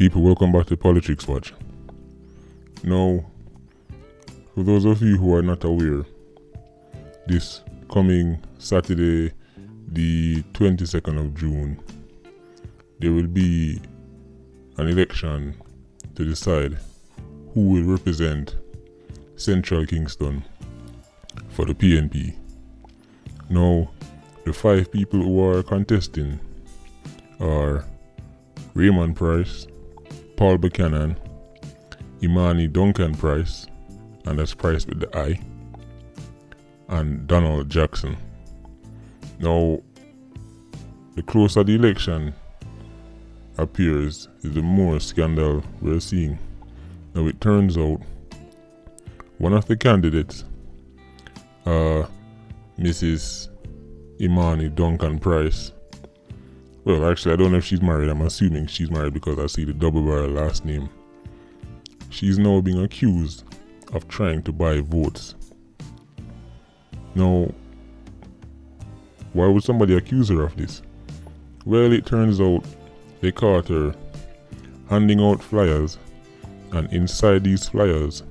People, welcome back to Politics Watch. Now, for those of you who are not aware, this coming Saturday, the 22nd of June, there will be an election to decide who will represent Central Kingston for the PNP. Now, the 5 people who are contesting are Raymond Price, Paul Buchanan, Imani Duncan Price, and that's Price with the I, and Donald Jackson. Now, the closer the election appears, is the more scandal we're seeing. Now, it turns out one of the candidates, Mrs. Imani Duncan Price, well, actually, I don't know if she's married. I'm assuming she's married because I see the double barrel last name. She's now being accused of trying to buy votes. Now, why would somebody accuse her of this? Well, it turns out they caught her handing out flyers, and inside these flyers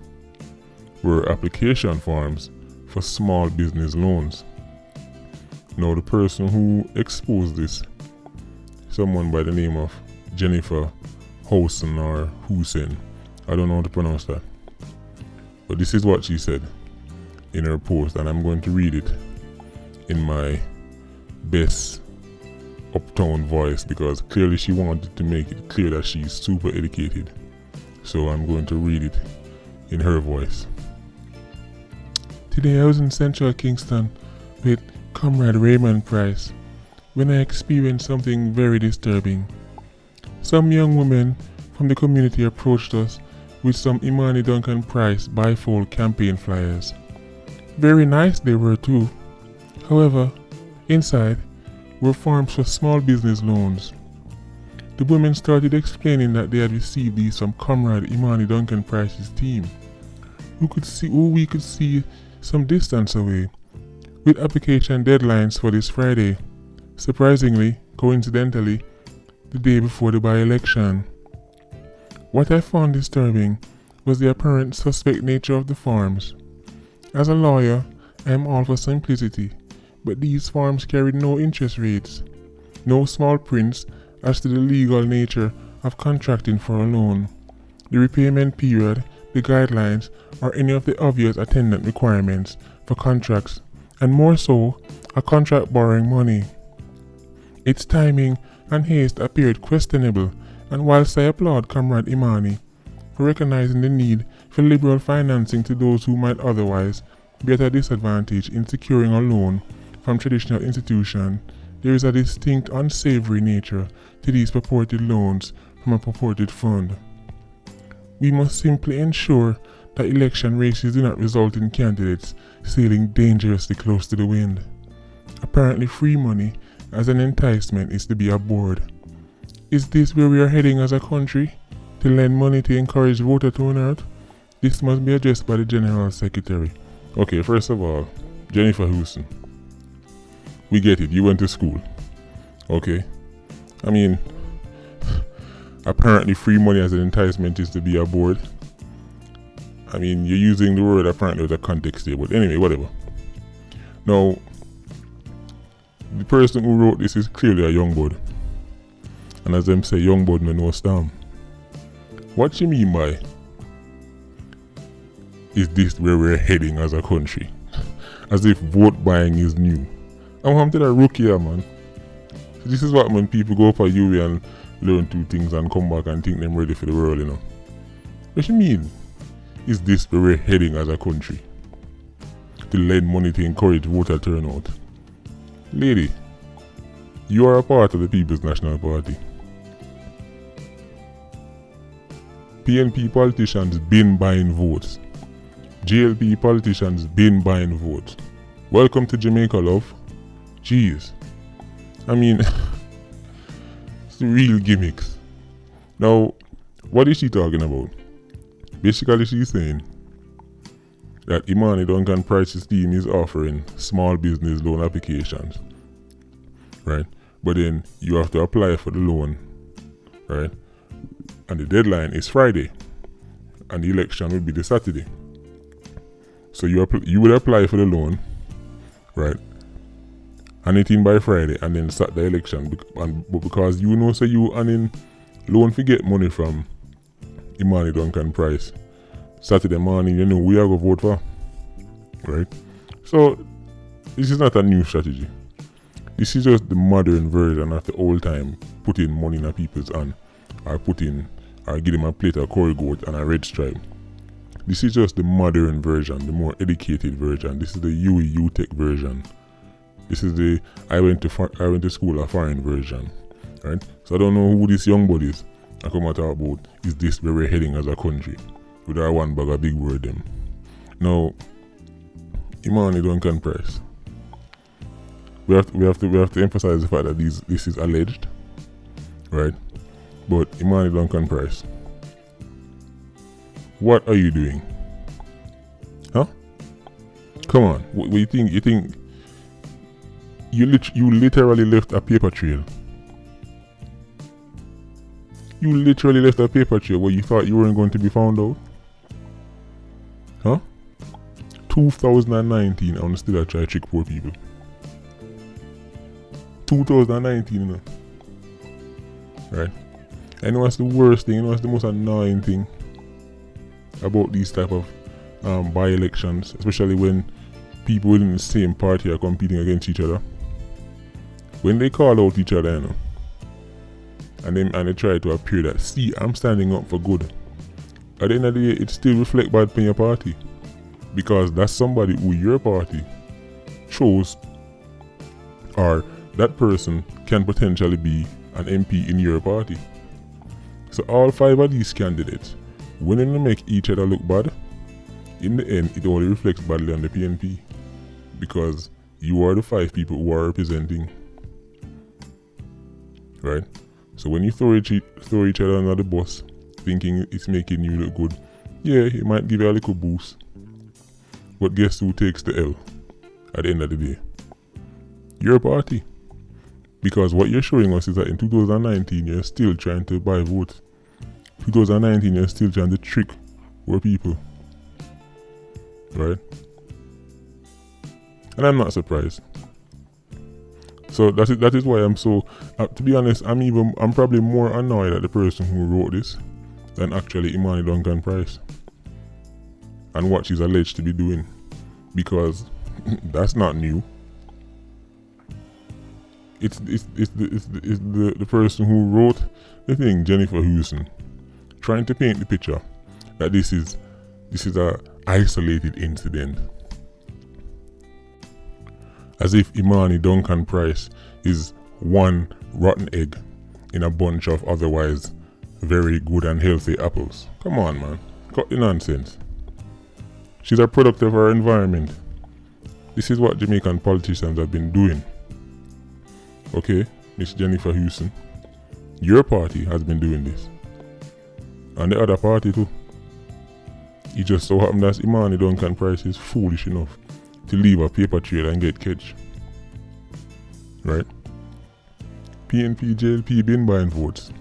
were application forms for small business loans. Now, the person who exposed this, someone by the name of Jennifer Housen or Hussein, I don't know how to pronounce that, but this is what she said in her post, and I'm going to read it in my best uptown voice because clearly she wanted to make it clear that she's super educated, so I'm going to read it in her voice. Today I was in Central Kingston with Comrade Raymond Price when I experienced something very disturbing. Some young women from the community approached us with some Imani Duncan Price bifold campaign flyers. Very nice they were too. However, inside were forms for small business loans. The women started explaining that they had received these from Comrade Imani Duncan Price's team, who we could see some distance away, with application deadlines for this Friday. Surprisingly, coincidentally, the day before the by-election. What I found disturbing was the apparent suspect nature of the forms. As a lawyer, I am all for simplicity, but these forms carried no interest rates, no small prints as to the legal nature of contracting for a loan, the repayment period, the guidelines, or any of the obvious attendant requirements for contracts, and more so, a contract borrowing money. Its timing and haste appeared questionable, and whilst I applaud Comrade Imani for recognizing the need for liberal financing to those who might otherwise be at a disadvantage in securing a loan from traditional institutions, there is a distinct unsavory nature to these purported loans from a purported fund. We must simply ensure that election races do not result in candidates sailing dangerously close to the wind. Apparently free money as an enticement is to be abhorred. Is this where we are heading as a country? To lend money to encourage voter turnout? This must be addressed by the General Secretary. Okay, first of all, Jennifer Housen, we get it, you went to school. Okay? I mean, apparently free money as an enticement is to be abhorred. I mean, you're using the word apparently with a context there, but anyway, whatever. Now, the person who wrote this is clearly a young bud. And as them say, young bud no storm. What you mean by, is this where we're heading as a country? As if vote buying is new. I'm to the rookie here, man. This is what when people go for UWI and learn 2 things and come back and think them ready for the world, you know. What you mean? Is this where we're heading as a country? To lend money to encourage voter turnout? Lady, you are a part of the People's National Party. PNP politicians been buying votes. JLP politicians been buying votes. Welcome to Jamaica, love. Jeez. I mean, it's the real gimmicks. Now, what is she talking about? Basically, she's saying that Imani Duncan Price's team is offering small business loan applications, right? But then you have to apply for the loan, right? and the deadline is Friday, and the election will be the Saturday. So you will apply for the loan, right? And it in by Friday, and then start the election. But because you know, so you and in loan to get money from Imani Duncan Price, Saturday morning, you know we are going to vote for, right? So this is not a new strategy. This is just the modern version of the old time putting money in people's hand, or give them a plate of curry goat and a red stripe. This is just the modern version, the more educated version. This is the UTech version. This is the I went to school a foreign version, right? So I don't know who this young body is. I come to talk about is this where we're heading as a country with our one bag of big word them. Now, Imani Duncan Price. We have to emphasize the fact that this is alleged, right? But Imani Duncan Price, what are you doing? Huh? Come on, what you think? You think you literally left a paper trail? You literally left a paper trail where you thought you weren't going to be found out? Huh? 2019, I'm still try to trick poor people. 2019, you know. Right? And what's the worst thing, what's the most annoying thing about these type of by-elections, especially when people within the same party are competing against each other? When they call out each other, you know, and they try to appear that, see, I'm standing up for good. At the end of the day, it still reflects bad on your party, because that's somebody who your party chose, or that person can potentially be an MP in your party. So all 5 of these candidates, when they make each other look bad, in the end it only reflects badly on the PNP, because you are the 5 people who are representing, right? So when you throw each other under the bus, thinking it's making you look good, yeah, it might give you a little boost. But guess who takes the L at the end of the day? Your party. Because what you're showing us is that in 2019, you're still trying to buy votes. 2019, you're still trying to trick our people. Right? And I'm not surprised. So that is why I'm so, to be honest, I'm probably more annoyed at the person who wrote this than actually Imani Duncan Price and what she's alleged to be doing, because that's not new. It's the person who wrote the thing, Jennifer Houston, trying to paint the picture that this is a isolated incident, as if Imani Duncan Price is one rotten egg in a bunch of otherwise very good and healthy apples. Come on, man, cut the nonsense. She's a product of her environment. This is what Jamaican politicians have been doing. Okay, Miss Jennifer Houston, your party has been doing this, and the other party too. It just so happened that Imani Duncan Price is foolish enough to leave a paper trail and get catch. Right? PNP, JLP been buying votes.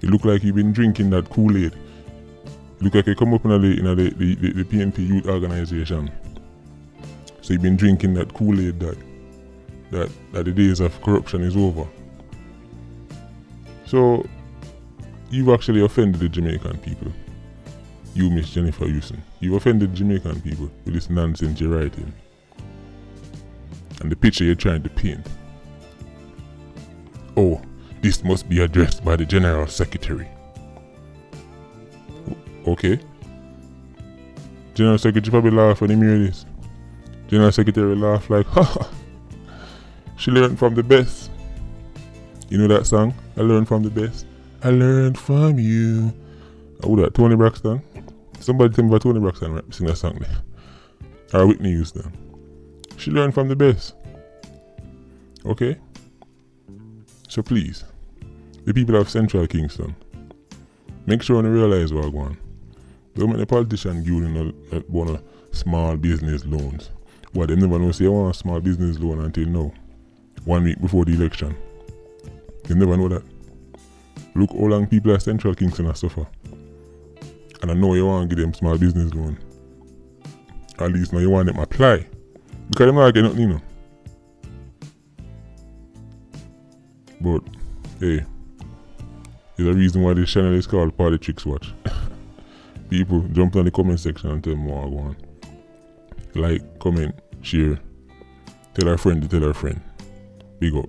It look like you've been drinking that Kool-Aid. It look like you come up in the PNP youth organization. So you've been drinking that Kool-Aid that the days of corruption is over. So you've actually offended the Jamaican people. You, Miss Jennifer Houston, you've offended the Jamaican people with this nonsense you're writing and the picture you're trying to paint. Oh, this must be addressed by the General Secretary. Okay. General Secretary probably laugh when he hear this. General Secretary laugh like, ha, she learned from the best. You know that song? I learned from the best. I learned from you. Oh, that Tony Braxton. Somebody tell me about Tony Braxton, right? Sing that song there. Or Whitney Houston. She learned from the best. Okay? So please, the people of Central Kingston, make sure you realize what's going on. Don't make the politician give you one of small business loans. What, they never know say I want a small business loan until now. 1 week before the election. They never know that. Look how long people at Central Kingston are suffer. And I know you want to give them small business loan. At least now you want them apply. Because they're not getting nothing, you know. But, hey, there's a reason why this channel is called Party Tricks Watch. People, jump on the comment section and tell me what I want. Like, comment, share. Tell a friend to tell a friend. Big up.